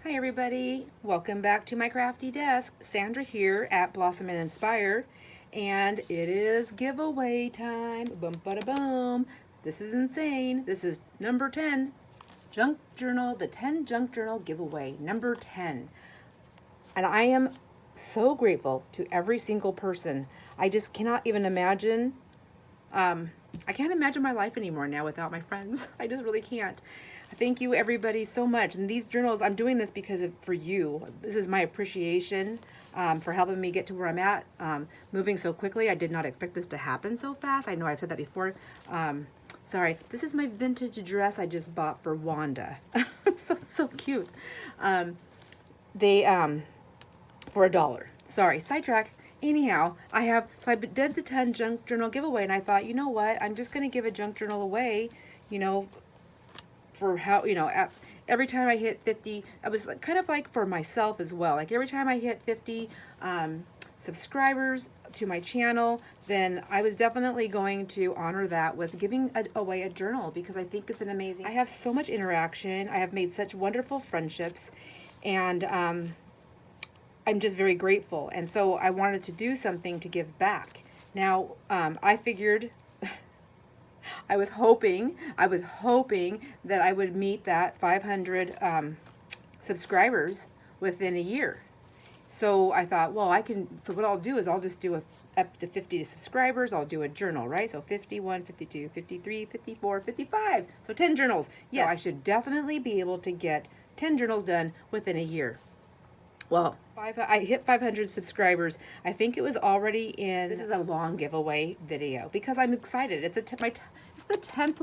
Hi everybody, welcome back to my crafty desk. Sandra here at Blossom and Inspire, and it is giveaway time. Boom, bada boom. This is insane. This is number 10 junk journal, the 10 junk journal giveaway, number 10. And I am so grateful to every single person. I just cannot even imagine I can't imagine my life anymore now without my friends. I just really can't. Thank you everybody so much. And these journals, I'm doing this because for you. This is my appreciation for helping me get to where I'm at, moving so quickly. I did not expect this to happen so fast. I know I've said that before. Sorry, this is my vintage dress I just bought for Wanda. so cute. They for $1. Sorry, sidetrack. Anyhow, so I did the 10 junk journal giveaway, and I thought, you know what, I'm just going to give a junk journal away, for how, every time I hit 50, I was kind of like for myself as well. Like every time I hit 50 subscribers to my channel, then I was definitely going to honor that with giving away a journal, because I think it's an amazing, I have so much interaction. I have made such wonderful friendships, and I'm just very grateful. And so I wanted to do something to give back. Now, I figured, I was hoping that I would meet that 500 subscribers within a year. So I thought, well, so what I'll do is I'll just do up to 50 subscribers. I'll do a journal, right? So 51, 52, 53, 54, 55. So 10 journals. Yeah, so I should definitely be able to get 10 journals done within a year. Well, I hit 500 subscribers. I think it was already in. This is a long giveaway video because I'm excited. It's the 10th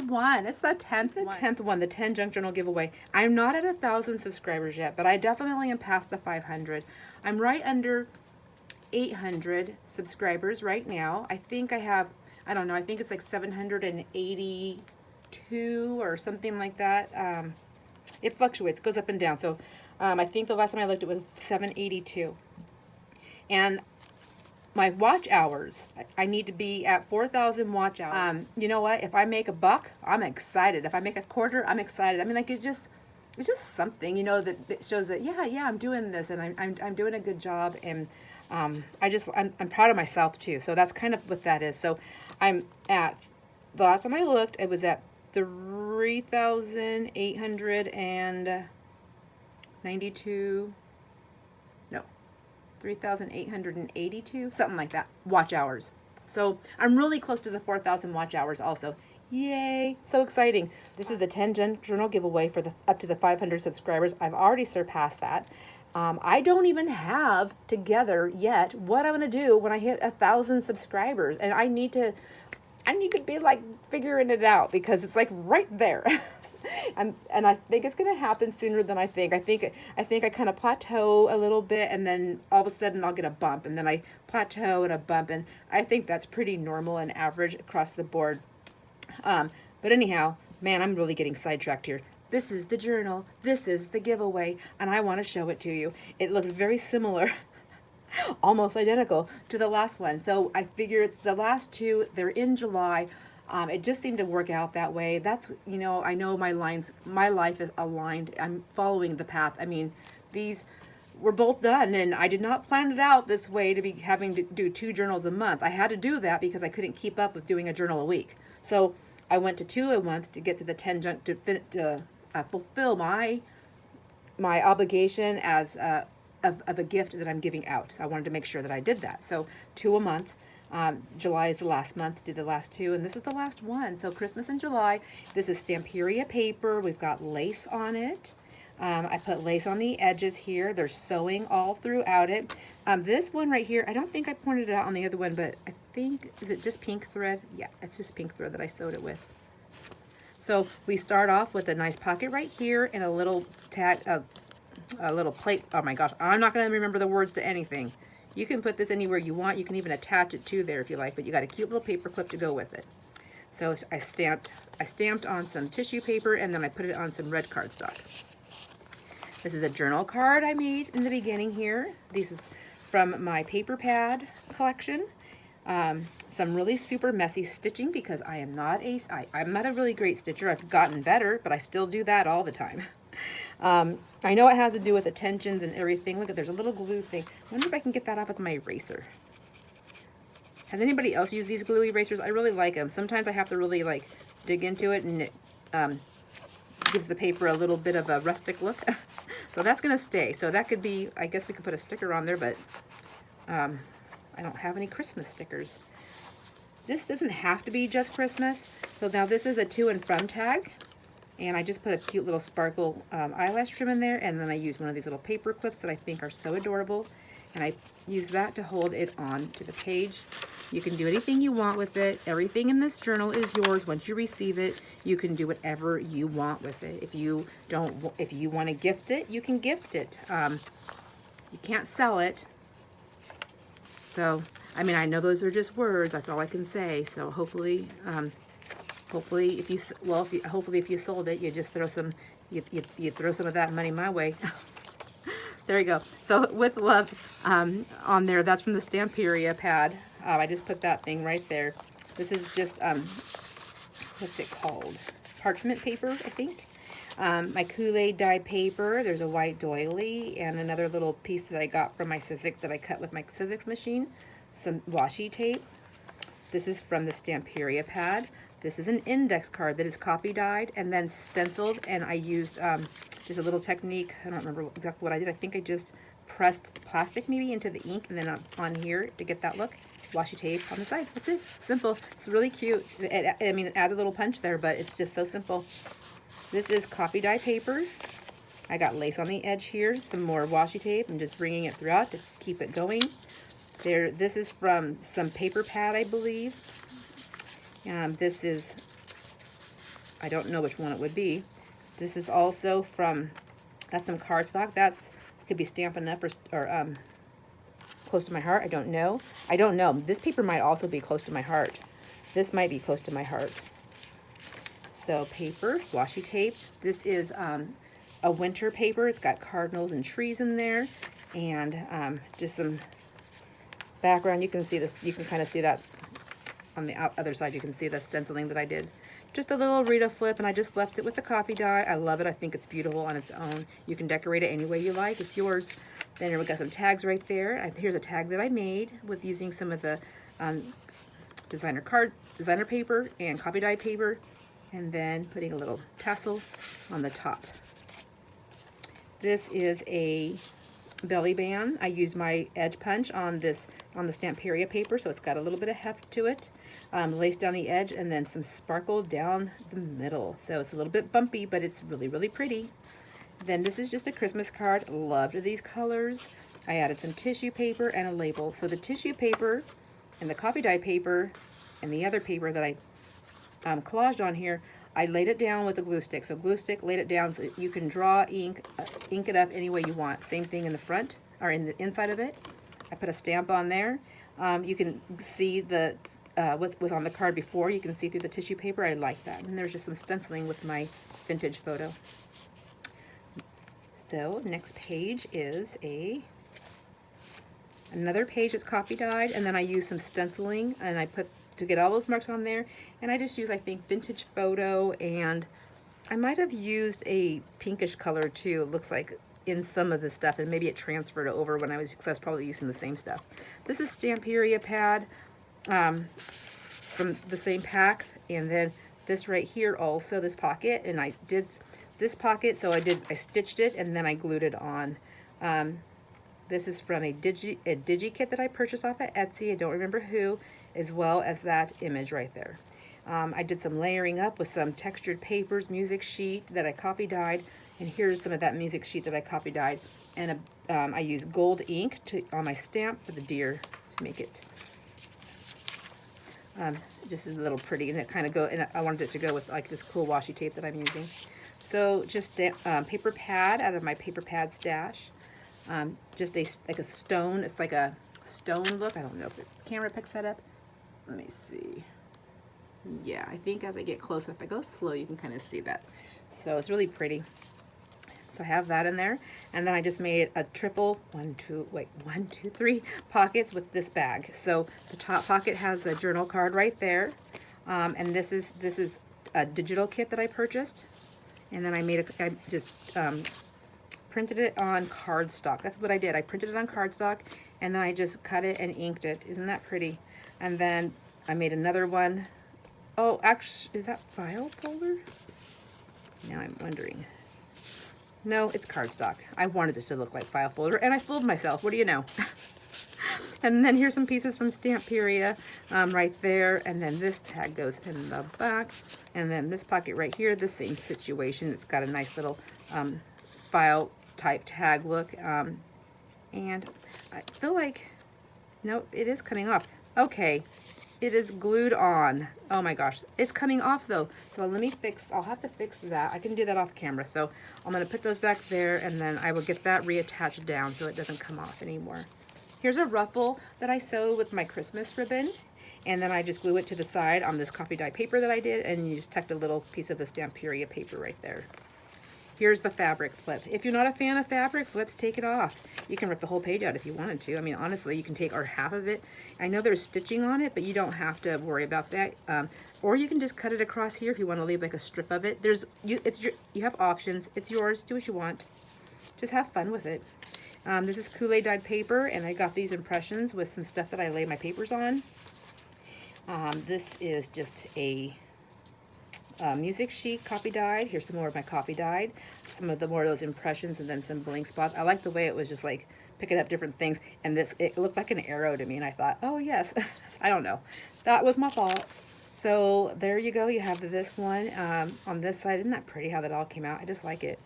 one. It's the 10th one, the 10 junk journal giveaway. I'm not at 1,000 subscribers yet, but I definitely am past the 500. I'm right under 800 subscribers right now. I think I have, I don't know, I think it's like 782 or something like that. It fluctuates, goes up and down. So I think the last time I looked it was 782. And my watch hours, I need to be at 4,000 watch hours. You know what? If I make $1, I'm excited. If I make $0.25, I'm excited. I mean, like it's just something, that shows that yeah, I'm doing this, and I'm doing a good job, and I'm proud of myself too. So that's kind of what that is. So I'm at, the last time I looked, it was at 3,892, no, 3,882, something like that, watch hours. So I'm really close to the 4,000 watch hours also. Yay, so exciting. This is the 10 journal giveaway for up to the 500 subscribers. I've already surpassed that. I don't even have together yet what I'm going to do when I hit 1,000 subscribers, and I need to be like figuring it out because it's like right there. and I think it's going to happen sooner than I think. I think I kind of plateau a little bit, and then all of a sudden I'll get a bump, and then I plateau and a bump, and I think that's pretty normal and average across the board. But anyhow, man, I'm really getting sidetracked here. This is the journal. This is the giveaway, and I want to show it to you. It looks very similar, almost identical to the last one. So I figure it's the last two. They're in July. It just seemed to work out that way. That's, I know my life is aligned. I'm following the path. I mean, these were both done, and I did not plan it out this way to be having to do 2 journals a month. I had to do that because I couldn't keep up with doing a journal a week. So I went to 2 a month to get to the 10 junk to fulfill my obligation as of a gift that I'm giving out. So I wanted to make sure that I did that. So 2 a month. July is the last month to do the last 2, and this is the last one. So Christmas in July. This is Stamperia paper. We've got lace on it. I put lace on the edges here. There's sewing all throughout it. This one right here, I don't think I pointed it out on the other one, but I think, is it just pink thread? Yeah, it's just pink thread that I sewed it with. So we start off with a nice pocket right here and a little tag, a little plate. Oh my gosh, I'm not going to remember the words to anything. You can put this anywhere you want. You can even attach it to there if you like, but you got a cute little paper clip to go with it. So I stamped on some tissue paper, and then I put it on some red cardstock. This is a journal card I made in the beginning here. This is from my paper pad collection. Some really super messy stitching because I'm not a really great stitcher. I've gotten better, but I still do that all the time. I know it has to do with the tensions and everything. Look at, there's a little glue thing. I wonder if I can get that off with my eraser. Has anybody else used these glue erasers? I really like them. Sometimes I have to really like dig into it, and it gives the paper a little bit of a rustic look. So that's gonna stay. So that could be, I guess we could put a sticker on there, but I don't have any Christmas stickers. This doesn't have to be just Christmas. So now this is a to and from tag. And I just put a cute little sparkle eyelash trim in there, and then I use one of these little paper clips that I think are so adorable. And I use that to hold it on to the page. You can do anything you want with it. Everything in this journal is yours. Once you receive it, you can do whatever you want with it. If you want to gift it, you can gift it. You can't sell it. So, I mean, I know those are just words. That's all I can say. So hopefully, hopefully if you sold it, you just throw some, you throw some of that money my way. There you go. So with love on there, that's from the Stamperia pad. I just put that thing right there. This is just, what's it called? Parchment paper, I think. My Kool-Aid dye paper. There's a white doily and another little piece that I got from my Sizzix that I cut with my Sizzix machine. Some washi tape. This is from the Stamperia pad. This is an index card that is copy dyed and then stenciled, and I used just a little technique. I don't remember exactly what I did. I think I just pressed plastic maybe into the ink, and then on here to get that look, washi tape on the side. That's it. Simple. It's really cute. I mean, it adds a little punch there, but it's just so simple. This is copy dye paper. I got lace on the edge here, some more washi tape. I'm just bringing it throughout to keep it going. There. This is from some paper pad, I believe. This is, I don't know which one it would be. This is also from, that's some cardstock. That's, could be Stampin' Up! or close to my heart. I don't know. I don't know. This paper might also be close to my heart. This might be close to my heart. So paper, washi tape. This is a winter paper. It's got cardinals and trees in there, and just some background. You can see this. You can kind of see that on the other side. You can see the stenciling that I did. Just a little Rita flip, and I just left it with the coffee dye. I love it. I think it's beautiful on its own. You can decorate it any way you like. It's yours. Then we got some tags right there. Here's a tag that I made with using some of the designer paper and copy dye paper, and then putting a little tassel on the top. This is a belly band. I used my edge punch on the Stamperia paper, so it's got a little bit of heft to it. Lace down the edge, and then some sparkle down the middle. So it's a little bit bumpy, but it's really, really pretty. Then this is just a Christmas card. Loved these colors. I added some tissue paper and a label. So the tissue paper and the copy dye paper and the other paper that I collaged on here, I laid it down with a glue stick. So glue stick, laid it down so you can draw ink it up any way you want. Same thing in the front, or in the inside of it. I put a stamp on there. You can see the what was on the card before. You can see through the tissue paper. I like that. And there's just some stenciling with my vintage photo. So next page is another page that's copy dyed, and then I use some stenciling, and I put to get all those marks on there, and I just use, I think, vintage photo, and I might have used a pinkish color too, it looks like, in some of the stuff, and maybe it transferred over when I was, because I was probably using the same stuff. This is Stamperia pad from the same pack, and then this right here also, this pocket, and I did this pocket, so I stitched it, and then I glued it on. This is from a digi kit that I purchased off at Etsy, I don't remember who, as well as that image right there. I did some layering up with some textured papers, music sheet that I copy dyed, and here's some of that music sheet that I copy dyed, and I used gold ink on my stamp for the deer to make it just a little pretty, and it kind of and I wanted it to go with like this cool washi tape that I'm using. So just paper pad out of my paper pad stash. Just like a stone. It's like a stone look. I don't know if the camera picks that up. Let me see. Yeah, I think as I get close, if I go slow, you can kind of see that. So it's really pretty. So I have that in there, and then I just made a triple 3 pockets with this bag. So the top pocket has a journal card right there, and this is a digital kit that I purchased, and then I just printed it on cardstock. That's what I did. I printed it on cardstock, and then I just cut it and inked it. Isn't that pretty? And then I made another one. Oh, actually, is that file folder? Now I'm wondering. No, it's cardstock. I wanted this to look like file folder, and I fooled myself. What do you know? And then here's some pieces from Stamperia right there. And then this tag goes in the back. And then this pocket right here, the same situation. It's got a nice little file type tag look. And I feel like, no, it is coming off. Okay, it is glued on. Oh my gosh, it's coming off though. So let me fix, I'll have to fix that. I can do that off camera. So I'm gonna put those back there, and then I will get that reattached down so it doesn't come off anymore. Here's a ruffle that I sewed with my Christmas ribbon, and then I just glue it to the side on this coffee dye paper that I did, and you just tucked a little piece of the Stamperia paper right there. Here's the fabric flip. If you're not a fan of fabric flips, take it off. You can rip the whole page out if you wanted to. I mean, honestly, you can take or half of it. I know there's stitching on it, but you don't have to worry about that. Or you can just cut it across here if you want to leave like a strip of it. You have options. It's yours. Do what you want. Just have fun with it. This is Kool-Aid dyed paper, and I got these impressions with some stuff that I lay my papers on. This is just a music sheet copy dyed. Here's some more of my copy dyed. Some of the more of those impressions, and then some bling spots. I like the way it was just like picking up different things, and it looked like an arrow to me, and I thought, oh yes. I don't know. That was my fault. So there you go. You have this one on this side. Isn't that pretty how that all came out? I just like it.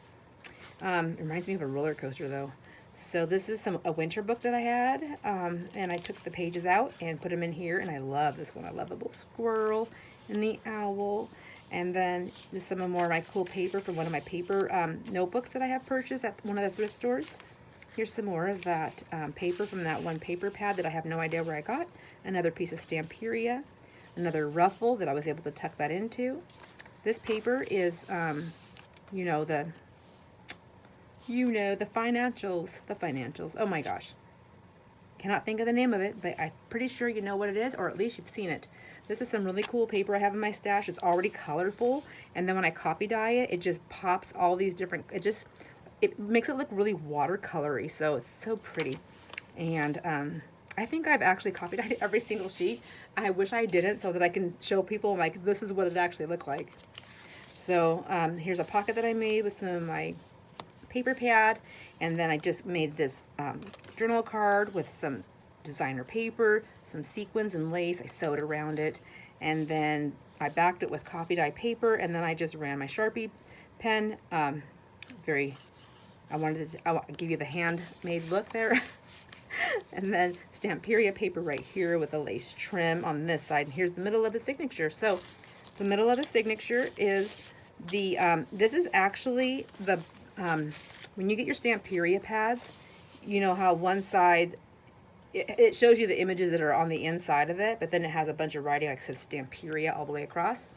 It reminds me of a roller coaster though. So this is a winter book that I had, and I took the pages out and put them in here, and I love this one. I love the little squirrel and the owl, and then just some more of my cool paper from one of my paper notebooks that I have purchased at one of the thrift stores. Here's some more of that paper from that one paper pad that I have no idea where I got. Another piece of Stamperia, another ruffle that I was able to tuck that into. This paper is, the financials. Oh my gosh. Cannot think of the name of it, but I'm pretty sure you know what it is, or at least you've seen it. This is some really cool paper I have in my stash. It's already colorful, and then when I copy dye it, it just pops all these different, it makes it look really watercolory, so it's so pretty. And I think I've actually copy dyed every single sheet. I wish I didn't, so that I can show people like this is what it actually looked like. So here's a pocket that I made with some of my paper pad, and then I just made this journal card with some designer paper, some sequins and lace. I sewed around it, and then I backed it with coffee dye paper, and then I just ran my Sharpie pen. I wanted to give you the handmade look there. And then Stamperia paper right here with a lace trim on this side, and here's the middle of the signature. So the middle of the signature is the this is actually the when you get your Stamperia pads, you know how one side, it shows you the images that are on the inside of it, but then it has a bunch of writing, like it says Stamperia all the way across.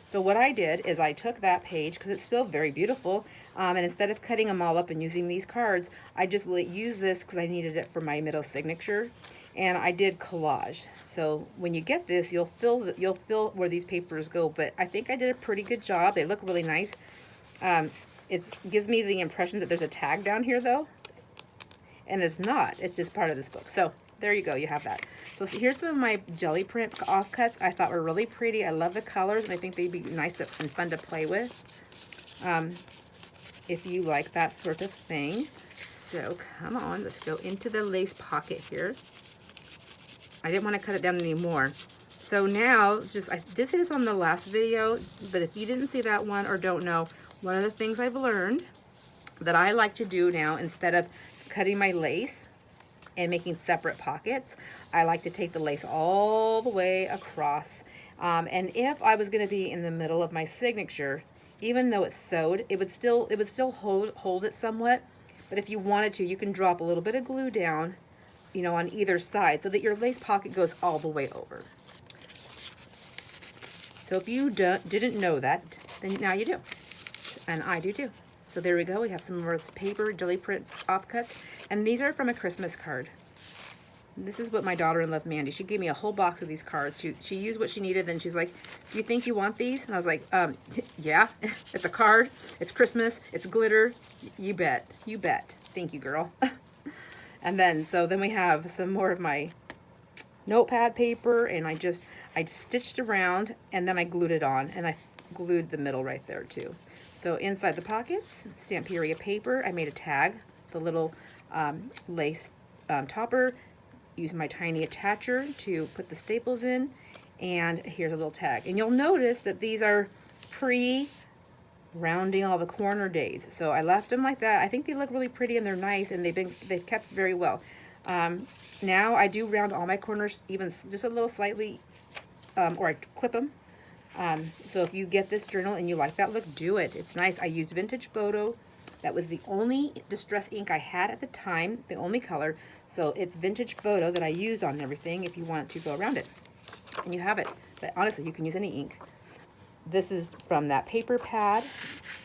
So what I did is I took that page, because it's still very beautiful, and instead of cutting them all up and using these cards, I just used this because I needed it for my middle signature, and I did collage. So when you get this, you'll feel where these papers go, but I think I did a pretty good job. They look really nice. It gives me the impression that there's a tag down here though, and it's not. It's just part of this book. So there you go, you have that. So here's some of my jelly print offcuts I thought were really pretty. I love the colors, and I think they'd be nice and fun to play with if you like that sort of thing. So come on, let's go into the lace pocket here. I didn't want to cut it down anymore. So now, I did say this on the last video, but if you didn't see that one or don't know, one of the things I've learned that I like to do now, instead of cutting my lace and making separate pockets, I like to take the lace all the way across. And if I was going to be in the middle of my signature, even though it's sewed, it would still hold it somewhat. But if you wanted to, you can drop a little bit of glue down, on either side, so that your lace pocket goes all the way over. So if you didn't know that, then now you do. And I do too. So there we go. We have some more paper jelly print offcuts, and these are from a Christmas card. This is what my daughter-in-law Mandy, she gave me a whole box of these cards. She used what she needed, then she's like, do you think you want these? And I was like, yeah, it's a card, it's Christmas, it's glitter, you bet, you bet. Thank you, girl. And then, so then we have some more of my notepad paper, and I stitched around, and then I glued it on, and I glued the middle right there too. So inside the pockets, Stamperia paper, I made a tag, the little lace topper, using my tiny attacher to put the staples in, and here's a little tag. And you'll notice that these are rounding all the corner days. So I left them like that. I think they look really pretty and they're nice, and they've kept very well. Now I do round all my corners, even just a little slightly, or I clip them. So if you get this journal and you like that look, do it. It's nice. I used Vintage Photo. That was the only distress ink I had at the time, the only color. So it's Vintage Photo that I used on everything if you want to go around it. And you have it. But honestly, you can use any ink. This is from that paper pad,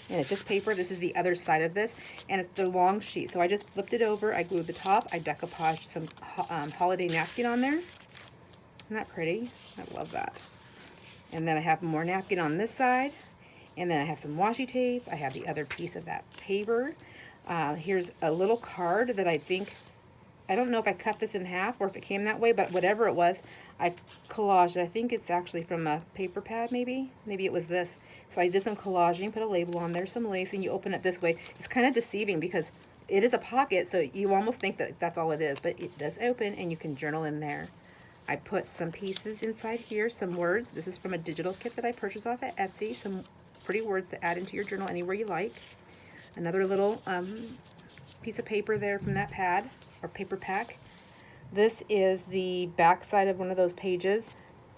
and it's just paper. This is the other side of this, and it's the long sheet. So I just flipped it over. I glued the top. I decoupaged some holiday napkin on there. Isn't that pretty? I love that. And then I have more napkin on this side. And then I have some washi tape. I have the other piece of that paper. Here's a little card that I don't know if I cut this in half or if it came that way, but whatever it was, I collaged it. I think it's actually from a paper pad, maybe. Maybe it was this. So I did some collaging, put a label on there, some lace, and you open it this way. It's kind of deceiving because it is a pocket, so you almost think that that's all it is, but it does open, and you can journal in there. I put some pieces inside here, some words. This is from a digital kit that I purchased off at Etsy, some pretty words to add into your journal anywhere you like. Another little piece of paper there from that pad or paper pack. This is the back side of one of those pages,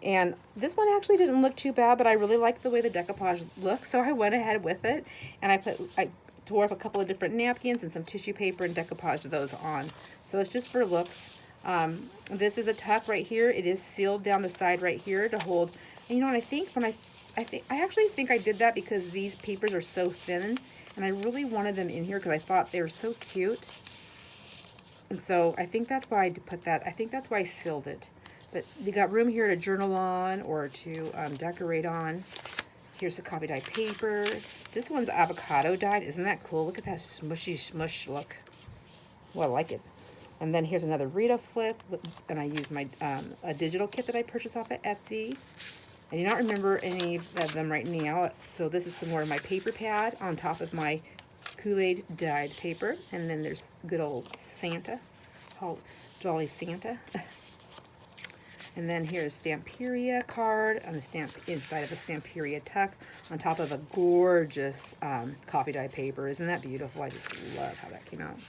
and this one actually didn't look too bad, but I really liked the way the decoupage looks, so I went ahead with it, and I tore up a couple of different napkins and some tissue paper and decoupaged those on. So it's just for looks. This is a tuck right here. It is sealed down the side right here to hold. And you know what I think? I actually think I did that because these papers are so thin, and I really wanted them in here because I thought they were so cute. And so I think that's why I put that. I think that's why I sealed it. But you got room here to journal on or to decorate on. Here's the copy dyed paper. This one's avocado dyed. Isn't that cool? Look at that smushy smush look. Well, I like it. And then here's another Rita flip, and I used my a digital kit that I purchased off at Etsy. I do not remember any of them right now, so this is some more of my paper pad on top of my Kool-Aid dyed paper. And then there's good old Santa, Jolly Santa. And then here's Stamperia card on the stamp inside of the Stamperia tuck on top of a gorgeous coffee dye paper. Isn't that beautiful? I just love how that came out.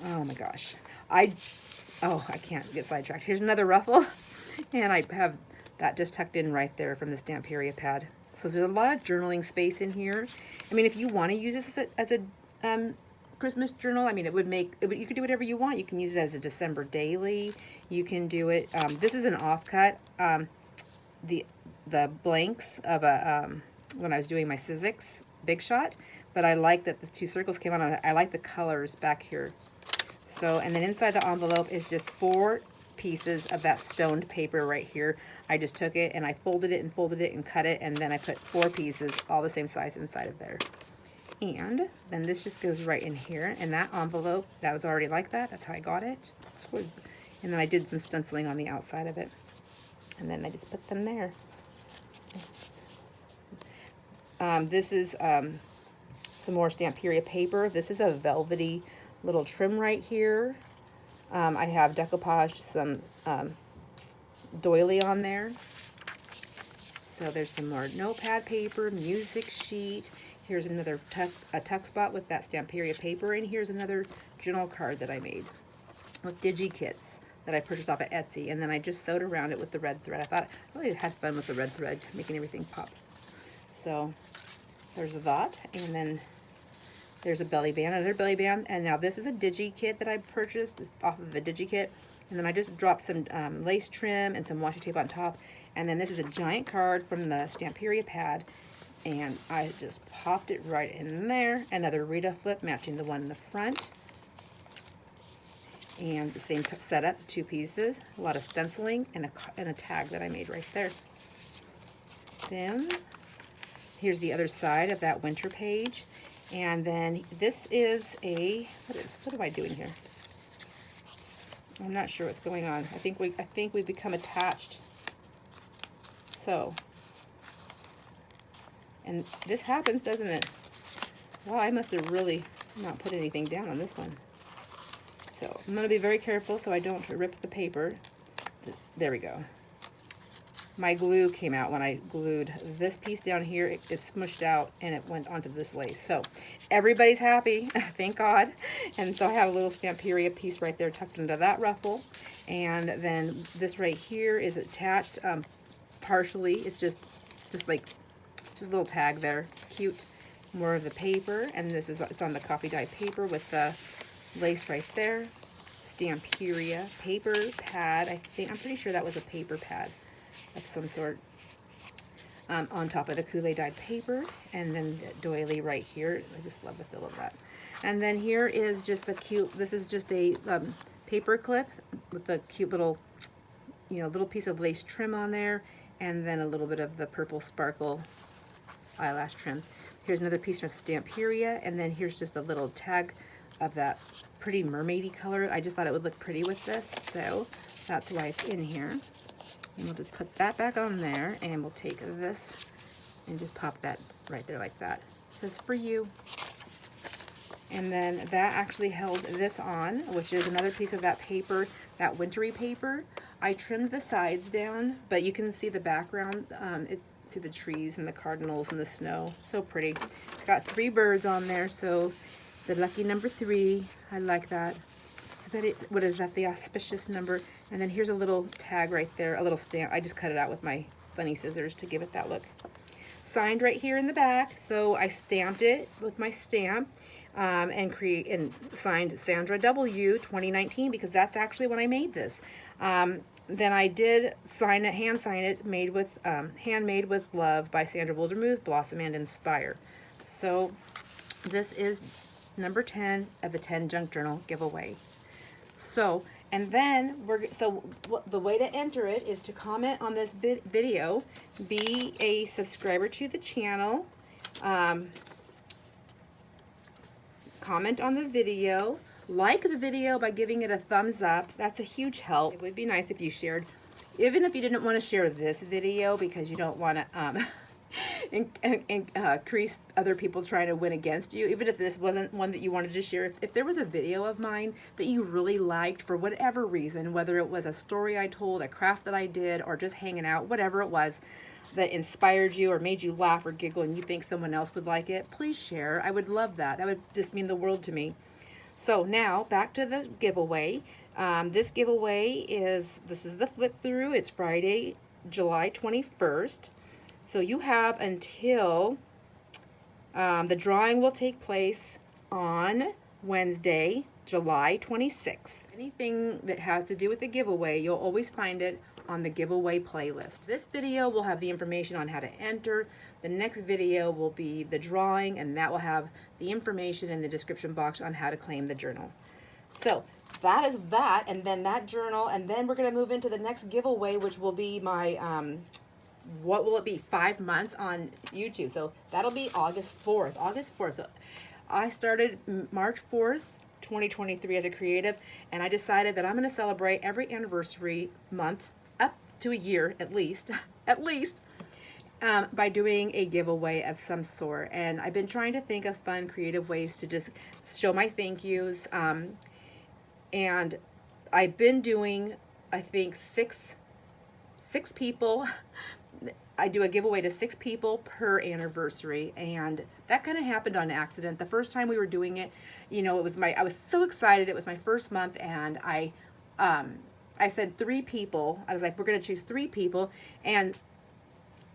Oh my gosh. I can't get sidetracked. Here's another ruffle, and I have that just tucked in right there from the Stamperia pad. So there's a lot of journaling space in here. I mean, if you want to use this as a Christmas journal, I mean, you could do whatever you want. You can use it as a December daily. You can do it. This is an offcut. The blanks of when I was doing my Sizzix Big Shot, but I like that the two circles came out on it. I like the colors back here. So, and then inside the envelope is just 4 pieces of that stoned paper right here. I just took it and I folded it and cut it, and then I put 4 pieces, all the same size, inside of there. And then this just goes right in here, and that envelope, that was already like that. That's how I got it. And then I did some stenciling on the outside of it. And then I just put them there. This is some more Stamperia paper. This is a velvety little trim right here. I have decoupaged some doily on there. So there's some more notepad paper, music sheet. Here's another tuck spot with that Stamperia paper, and here's another journal card that I made with digi kits that I purchased off of Etsy, and then I just sewed around it with the red thread. I thought I really had fun with the red thread, making everything pop. So there's that, and then there's a belly band, another belly band, and now this is a digi kit that I purchased off of a digi kit, and then I just dropped some lace trim and some washi tape on top, and then this is a giant card from the Stamperia pad, and I just popped it right in there. Another Rita flip matching the one in the front, And the same setup, 2 pieces, a lot of stenciling, and a tag that I made right there. Then here's the other side of that winter page. And then this is a, what am I doing here? I'm not sure what's going on. I think we've become attached. So, and this happens, doesn't it? Well, I must have really not put anything down on this one. So I'm going to be very careful so I don't rip the paper. There we go. My glue came out when I glued this piece down here. It smushed out and it went onto this lace. So everybody's happy, thank God. And so I have a little Stamperia piece right there tucked into that ruffle. And then this right here is attached partially. It's just a little tag there. It's cute. More of the paper, and it's on the coffee dye paper with the lace right there. Stamperia paper pad. I'm pretty sure that was a paper pad of some sort. On top of the Kool-Aid dyed paper, and then the doily right here. I just love the feel of that. And then here is just a cute. This is just a paper clip with a cute little, little piece of lace trim on there, and then a little bit of the purple sparkle eyelash trim. Here's another piece of Stamperia, and then here's just a little tag of that pretty mermaidy color. I just thought it would look pretty with this, so that's why it's in here. And we'll just put that back on there, and we'll take this and just pop that right there like that. It says for you. And then that actually held this on, which is another piece of that paper, that wintry paper. I trimmed the sides down, but you can see the background. See the trees and the cardinals and the snow. So pretty. It's got 3 birds on there, so the lucky number 3. I like that. So that what is that? The auspicious number. And then here's a little tag right there, a little stamp. I just cut it out with my funny scissors to give it that look. Signed right here in the back. So I stamped it with my stamp and signed Sandra W. 2019 because that's actually when I made this. Then I did sign it, hand sign it, handmade with love by Sandra Wildermuth, Blossom and Inspire. So this is number 10 of the 10 Junk Journal giveaway. So, and then the way to enter it is to comment on this video, be a subscriber to the channel, comment on the video, like the video by giving it a thumbs up. That's a huge help. It would be nice if you shared, even if you didn't want to share this video because you don't want to increase other people trying to win against you. Even if this wasn't one that you wanted to share, if there was a video of mine that you really liked for whatever reason, whether it was a story I told, a craft that I did, or just hanging out, whatever it was that inspired you or made you laugh or giggle and you think someone else would like it, please share. I would love that. That would just mean the world to me. So now back to the giveaway. This giveaway this is the flip through. It's Friday, July 21st. So you have until the drawing will take place on Wednesday, July 26th. Anything that has to do with the giveaway, you'll always find it on the giveaway playlist. This video will have the information on how to enter. The next video will be the drawing, and that will have the information in the description box on how to claim the journal. So that is that, and then that journal, and then we're going to move into the next giveaway, which will be my, what will it be, 5 months on YouTube. So that'll be August 4th. August 4th. So I started March 4th, 2023 as a creative, and I decided that I'm going to celebrate every anniversary month up to a year at least, by doing a giveaway of some sort. And I've been trying to think of fun, creative ways to just show my thank yous. And I've been doing, I think, six people. I do a giveaway to 6 people per anniversary, and that kind of happened on accident. The first time we were doing it, it was I was so excited. It was my first month, and I said 3 people. I was like, we're going to choose 3 people, and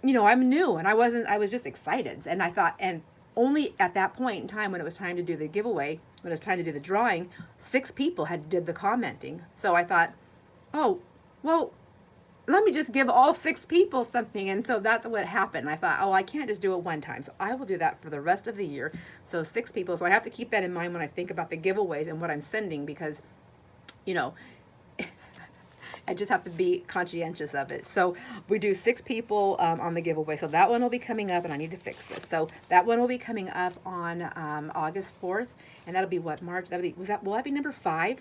I'm new, and I was just excited, and I thought, and only at that point in time when it was time to do the giveaway, when it was time to do the drawing, 6 people did the commenting. So I thought, oh, well, let me just give all 6 people something. And so that's what happened. I thought, oh, I can't just do it one time. So I will do that for the rest of the year. So 6 people. So I have to keep that in mind when I think about the giveaways and what I'm sending, because you know, I just have to be conscientious of it. So we do 6 people on the giveaway. So that one will be coming up, and I need to fix this. So that one will be coming up on August 4th, and that'll be what, March? That'll be, will that be number 5?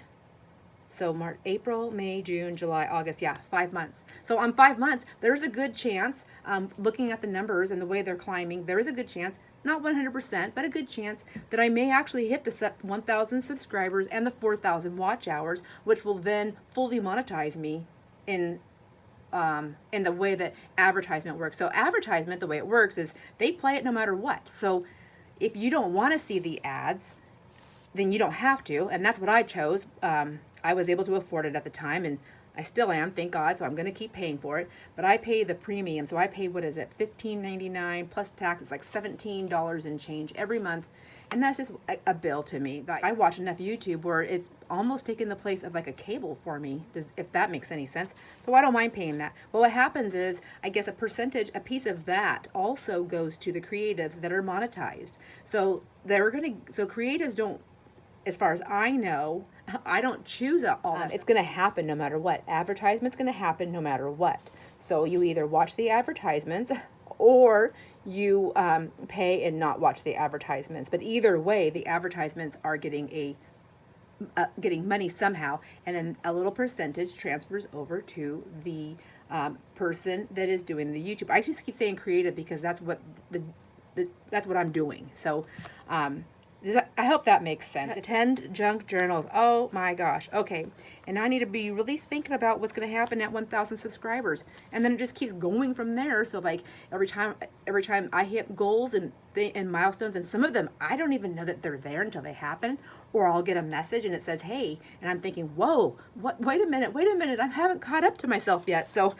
So March, April, May, June, July, August. Yeah, 5 months. So on 5 months, there's a good chance, looking at the numbers and the way they're climbing, there is a good chance, not 100%, but a good chance that I may actually hit the 1,000 subscribers and the 4,000 watch hours, which will then fully monetize me in the way that advertisement works. So advertisement, the way it works is they play it no matter what. So if you don't want to see the ads, then you don't have to, and that's what I chose. I was able to afford it at the time, and I still am, thank God, so I'm going to keep paying for it. But I pay the premium, so I pay, what is it, $15.99 plus tax. It's like $17 and change every month, and that's just a bill to me. I watch enough YouTube where it's almost taken the place of like a cable for me, if that makes any sense. So I don't mind paying that. But what happens is, I guess a piece of that also goes to the creatives that are monetized. So creatives don't, as far as I know, I don't choose all that. It's going to happen no matter what. Advertisement's going to happen no matter what. So you either watch the advertisements or you pay and not watch the advertisements. But either way, the advertisements are getting getting money somehow, and then a little percentage transfers over to the person that is doing the YouTube. I just keep saying creative because that's what that's what I'm doing. So I hope that makes sense. 10 junk journals. Oh my gosh. Okay. And now I need to be really thinking about what's going to happen at 1,000 subscribers. And then it just keeps going from there. So like every time I hit goals and milestones, and some of them, I don't even know that they're there until they happen, or I'll get a message and it says, hey, and I'm thinking, whoa, wait a minute. I haven't caught up to myself yet. So,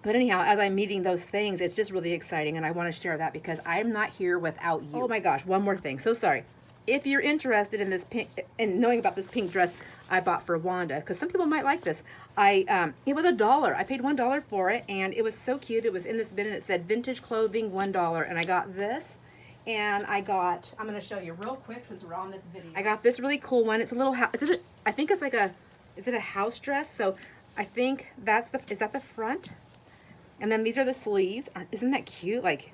but anyhow, as I'm meeting those things, it's just really exciting, and I want to share that because I'm not here without you. Oh my gosh, one more thing. So sorry. If you're interested in this pink, and knowing about this pink dress I bought for Wanda, because some people might like this. It was $1. I paid $1 for it, and it was so cute. It was in this bin, and it said vintage clothing $1, and I got this. And I'm going to show you real quick since we're on this video. I got this really cool one. It's a little, I think it's like is it a house dress? So I think is that the front? And then these are the sleeves. Isn't that cute? Like,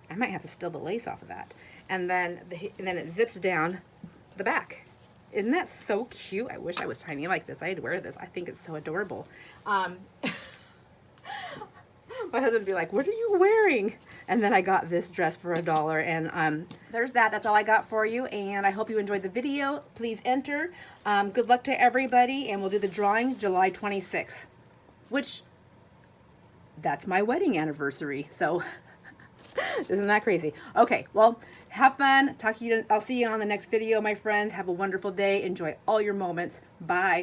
I might have to steal the lace off of that. And then it zips down the back. Isn't that so cute? I wish I was tiny like this. I'd wear this. I think it's so adorable. My husband would be like, what are you wearing? And then I got this dress for $1. And there's that. That's all I got for you. And I hope you enjoyed the video. Please enter. Good luck to everybody. And we'll do the drawing July 26th, which... that's my wedding anniversary. So isn't that crazy? Okay, well, have fun. I'll see you on the next video, my friends. Have a wonderful day. Enjoy all your moments. Bye.